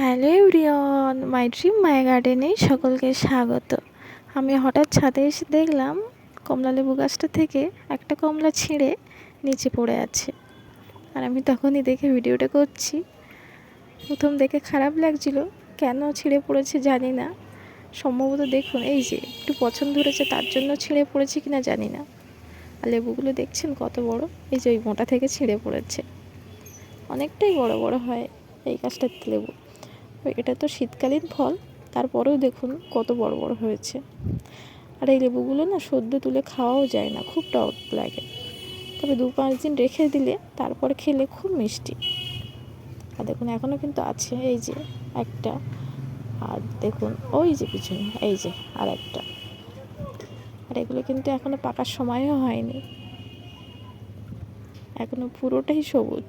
Hello everyone, my dream মাই গার্ডেনে সকলকে স্বাগত। আমি হঠাৎ ছাদে এসে দেখলাম কমলা লেবু গাছটা থেকে একটা কমলা ছিঁড়ে নিচে পড়ে আছে। আর আমি তখনই দেখে ভিডিওটা করছি। প্রথম দেখে খারাপ লাগছিল, কেন ছিঁড়ে পড়েছে জানি না। সম্ভবত দেখুন, এই যে একটু পছন্দ ধরেছে তার জন্য ছিঁড়ে পড়েছে কিনা জানি না। আর লেবুগুলো দেখছেন কত বড়, এই যে ওই মোটা থেকে ছিঁড়ে পড়েছে। অনেকটাই বড় বড় হয় এই গাছটাতে লেবু। এটা তো শীতকালীন ফল, তারপরেও দেখুন কত বড় বড় হয়েছে। আর এই লেবুগুলো না সদ্য তুলে খাওয়াও যায় না, খুব টক লাগে। তবে 2-5 দিন রেখে দিলে তারপরে খেলে খুব মিষ্টি। আর দেখুন এখনও কিন্তু আছে, এই যে একটা, আর দেখুন ওই যে পিছনে এই যে আর একটা। আর এগুলো কিন্তু এখনও পাকার সময়ও হয়নি, এখনও পুরোটাই সবুজ।